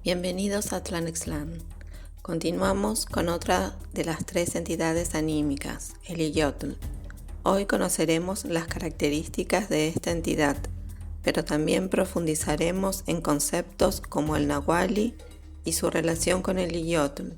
Bienvenidos a Tlanextlan. Continuamos con otra de las tres entidades anímicas, el Iyotl. Hoy conoceremos las características de esta entidad, pero también profundizaremos en conceptos como el Nahuali y su relación con el Iyotl,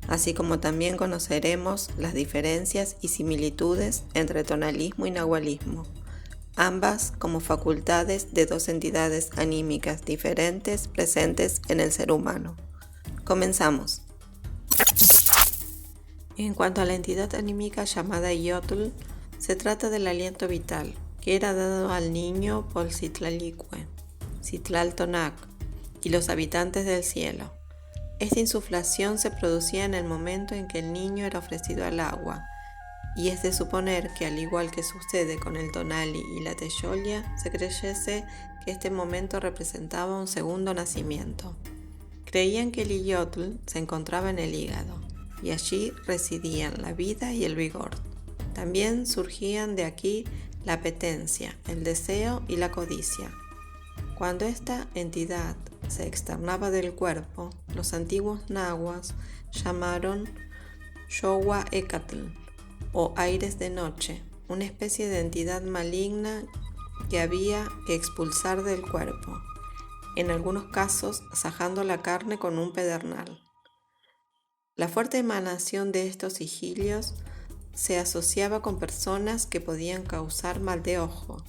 así como también conoceremos las diferencias y similitudes entre tonalismo y nahualismo, ambas como facultades de dos entidades anímicas diferentes presentes en el ser humano. Comenzamos. En cuanto a la entidad anímica llamada Iyotl, se trata del aliento vital que era dado al niño por Citlalicue, Citlaltonac y los habitantes del cielo. Esta insuflación se producía en el momento en que el niño era ofrecido al agua, y es de suponer que, al igual que sucede con el tonali y la teyolia, se creyese que este momento representaba un segundo nacimiento. Creían que el Iyotl se encontraba en el hígado, y allí residían la vida y el vigor. También surgían de aquí la apetencia, el deseo y la codicia. Cuando esta entidad se externaba del cuerpo, los antiguos nahuas llamaron Yowa Ecatl, o aires de noche, una especie de entidad maligna que había que expulsar del cuerpo, en algunos casos sajando la carne con un pedernal. La fuerte emanación de estos sigilios se asociaba con personas que podían causar mal de ojo,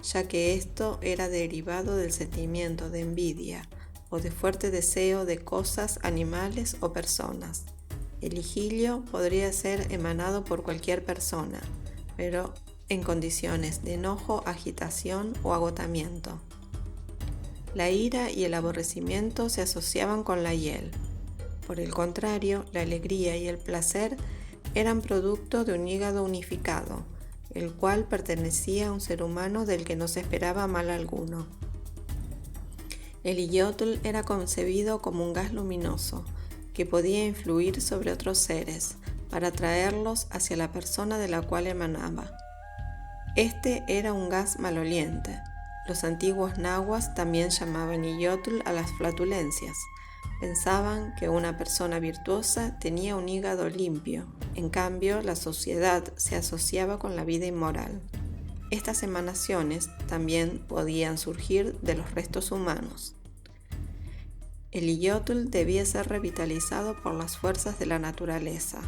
ya que esto era derivado del sentimiento de envidia o de fuerte deseo de cosas, animales o personas. El sigilio podría ser emanado por cualquier persona, pero en condiciones de enojo, agitación o agotamiento. La ira y el aborrecimiento se asociaban con la hiel. Por el contrario, la alegría y el placer eran producto de un hígado unificado, el cual pertenecía a un ser humano del que no se esperaba mal alguno. El Iyotl era concebido como un gas luminoso, que podía influir sobre otros seres para atraerlos hacia la persona de la cual emanaba. Este era un gas maloliente. Los antiguos nahuas también llamaban Iyotl a las flatulencias. Pensaban que una persona virtuosa tenía un hígado limpio. En cambio, la sociedad se asociaba con la vida inmoral. Estas emanaciones también podían surgir de los restos humanos. El Iyotl debía ser revitalizado por las fuerzas de la naturaleza,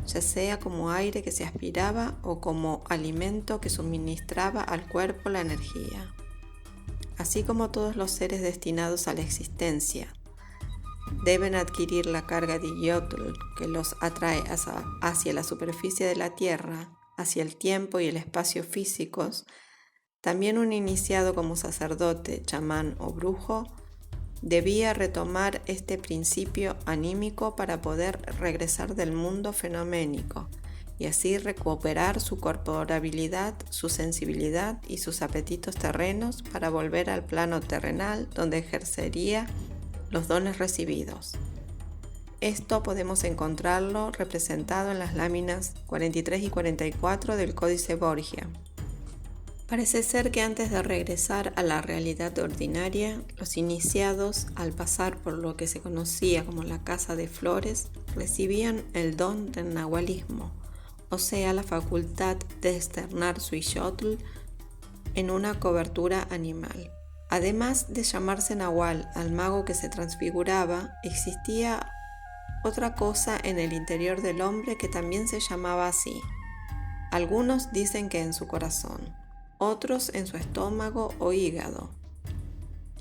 ya sea como aire que se aspiraba o como alimento que suministraba al cuerpo la energía. Así como todos los seres destinados a la existencia deben adquirir la carga de Iyotl que los atrae hacia la superficie de la tierra, hacia el tiempo y el espacio físicos, también un iniciado como sacerdote, chamán o brujo debía retomar este principio anímico para poder regresar del mundo fenoménico y así recuperar su corporabilidad, su sensibilidad y sus apetitos terrenos para volver al plano terrenal donde ejercería los dones recibidos. Esto podemos encontrarlo representado en las láminas 43 y 44 del Códice Borgia. Parece ser que antes de regresar a la realidad ordinaria, los iniciados, al pasar por lo que se conocía como la Casa de Flores, recibían el don del nahualismo, o sea, la facultad de externar su Iyotl en una cobertura animal. Además de llamarse nahual al mago que se transfiguraba, existía otra cosa en el interior del hombre que también se llamaba así. Algunos dicen que en su corazón, otros en su estómago o hígado,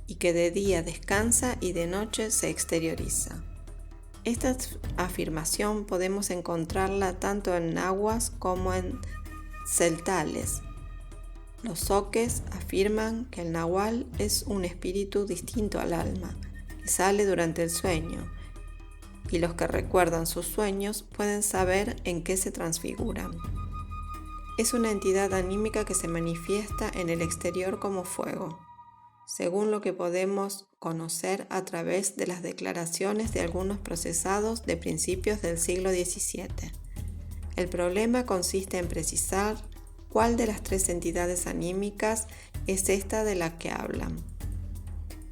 y que de día descansa y de noche se exterioriza. Esta afirmación podemos encontrarla tanto en nahuas como en celtales. Los zoques afirman que el nahual es un espíritu distinto al alma, que sale durante el sueño, y los que recuerdan sus sueños pueden saber en qué se transfiguran. Es una entidad anímica que se manifiesta en el exterior como fuego, según lo que podemos conocer a través de las declaraciones de algunos procesados de principios del siglo XVII. El problema consiste en precisar cuál de las tres entidades anímicas es esta de la que hablan.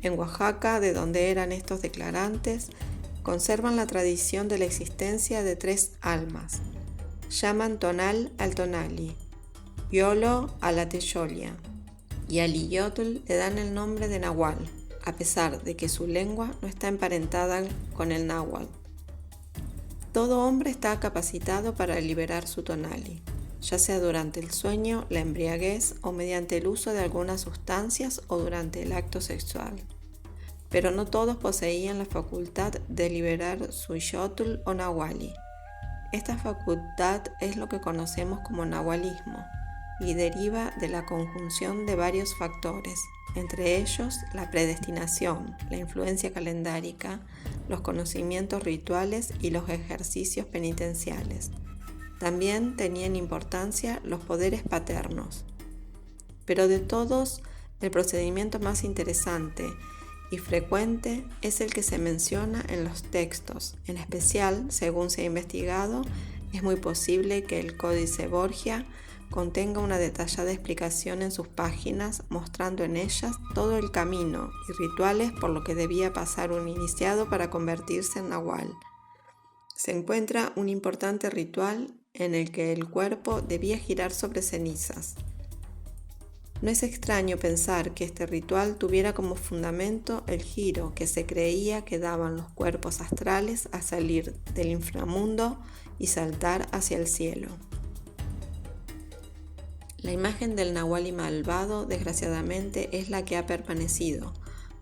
En Oaxaca, de donde eran estos declarantes, conservan la tradición de la existencia de 3 almas. Llaman tonal al tonali, yolo a la teyolia y al iyotl le dan el nombre de nahual, a pesar de que su lengua no está emparentada con el náhuatl. Todo hombre está capacitado para liberar su tonali, ya sea durante el sueño, la embriaguez o mediante el uso de algunas sustancias o durante el acto sexual. Pero no todos poseían la facultad de liberar su iyotl o nahuali. Esta facultad es lo que conocemos como nahualismo y deriva de la conjunción de varios factores, entre ellos la predestinación, la influencia calendárica, los conocimientos rituales y los ejercicios penitenciales. También tenían importancia los poderes paternos. Pero de todos, el procedimiento más interesante y frecuente es el que se menciona en los textos. En especial, según se ha investigado, es muy posible que el Códice Borgia contenga una detallada explicación en sus páginas, mostrando en ellas todo el camino y rituales por lo que debía pasar un iniciado para convertirse en nahual. Se encuentra un importante ritual en el que el cuerpo debía girar sobre cenizas. No es extraño pensar que este ritual tuviera como fundamento el giro que se creía que daban los cuerpos astrales a salir del inframundo y saltar hacia el cielo. La imagen del nahuali malvado, desgraciadamente, es la que ha permanecido,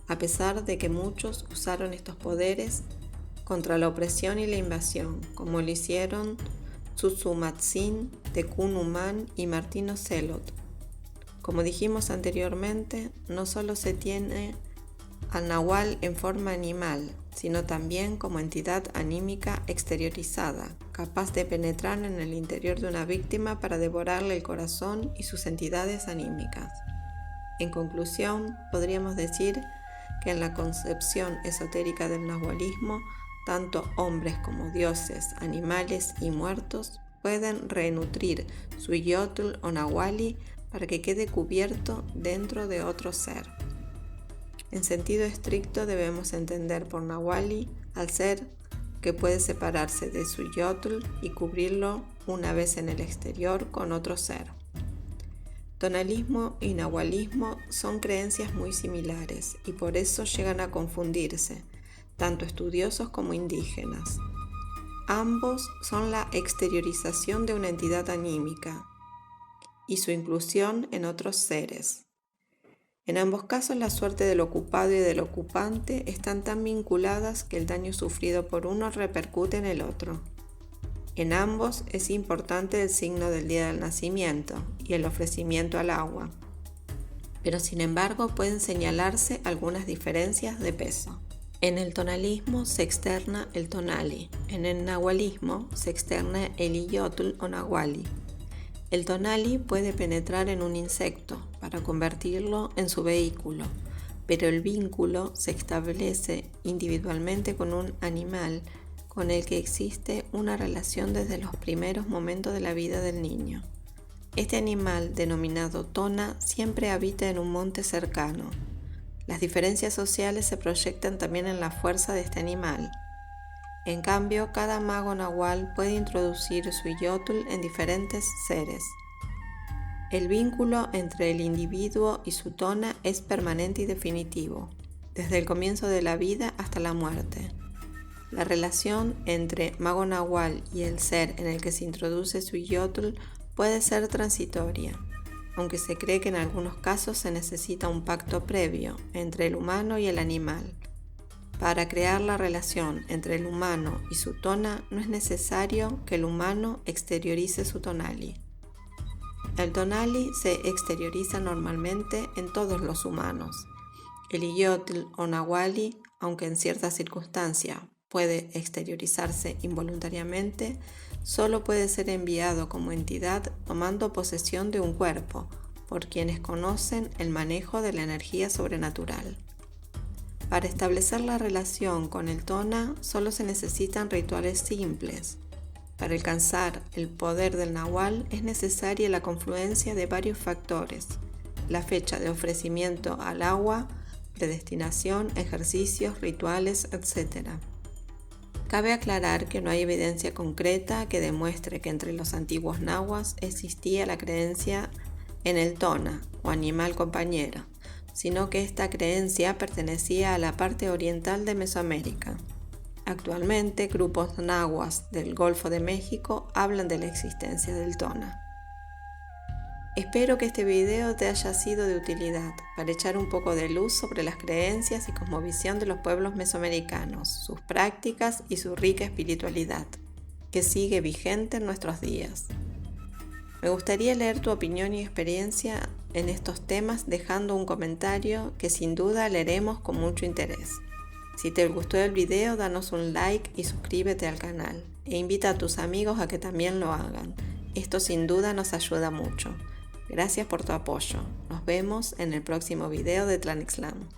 a pesar de que muchos usaron estos poderes contra la opresión y la invasión, como lo hicieron Tsutsumadzin, Tekun Umán y Martino Celot. Como dijimos anteriormente, no solo se tiene al nahual en forma animal, sino también como entidad anímica exteriorizada, capaz de penetrar en el interior de una víctima para devorarle el corazón y sus entidades anímicas. En conclusión, podríamos decir que en la concepción esotérica del nahualismo, tanto hombres como dioses, animales y muertos pueden renutrir su iyotl o nahuali para que quede cubierto dentro de otro ser. En sentido estricto debemos entender por nahuali al ser que puede separarse de su iyotl y cubrirlo una vez en el exterior con otro ser. Tonalismo y nahualismo son creencias muy similares y por eso llegan a confundirse, tanto estudiosos como indígenas. Ambos son la exteriorización de una entidad anímica y su inclusión en otros seres. En ambos casos, la suerte del ocupado y del ocupante están tan vinculadas que el daño sufrido por uno repercute en el otro. En ambos es importante el signo del día del nacimiento y el ofrecimiento al agua, pero sin embargo pueden señalarse algunas diferencias de peso. En el tonalismo se externa el tonali, en el nahualismo se externa el iyotl o nahuali. El tonali puede penetrar en un insecto para convertirlo en su vehículo, pero el vínculo se establece individualmente con un animal con el que existe una relación desde los primeros momentos de la vida del niño. Este animal, denominado tona, siempre habita en un monte cercano. Las diferencias sociales se proyectan también en la fuerza de este animal. En cambio, cada mago nahual puede introducir su iyotl en diferentes seres. El vínculo entre el individuo y su tona es permanente y definitivo, desde el comienzo de la vida hasta la muerte. La relación entre mago nahual y el ser en el que se introduce su iyotl puede ser transitoria, aunque se cree que en algunos casos se necesita un pacto previo entre el humano y el animal. Para crear la relación entre el humano y su tona no es necesario que el humano exteriorice su tonali. El tonali se exterioriza normalmente en todos los humanos. El iyotl o nahuali, aunque en ciertas circunstancias puede exteriorizarse involuntariamente, solo puede ser enviado como entidad tomando posesión de un cuerpo, por quienes conocen el manejo de la energía sobrenatural. Para establecer la relación con el tona solo se necesitan rituales simples. Para alcanzar el poder del nahual es necesaria la confluencia de varios factores: la fecha de ofrecimiento al agua, predestinación, ejercicios, rituales, etc. Cabe aclarar que no hay evidencia concreta que demuestre que entre los antiguos nahuas existía la creencia en el tona o animal compañero, sino que esta creencia pertenecía a la parte oriental de Mesoamérica. Actualmente, grupos nahuas del Golfo de México hablan de la existencia del tona. Espero que este video te haya sido de utilidad para echar un poco de luz sobre las creencias y cosmovisión de los pueblos mesoamericanos, sus prácticas y su rica espiritualidad, que sigue vigente en nuestros días. Me gustaría leer tu opinión y experiencia en estos temas dejando un comentario que sin duda leeremos con mucho interés. Si te gustó el video, danos un like y suscríbete al canal e invita a tus amigos a que también lo hagan. Esto sin duda nos ayuda mucho. Gracias por tu apoyo. Nos vemos en el próximo video de Tlanixlam.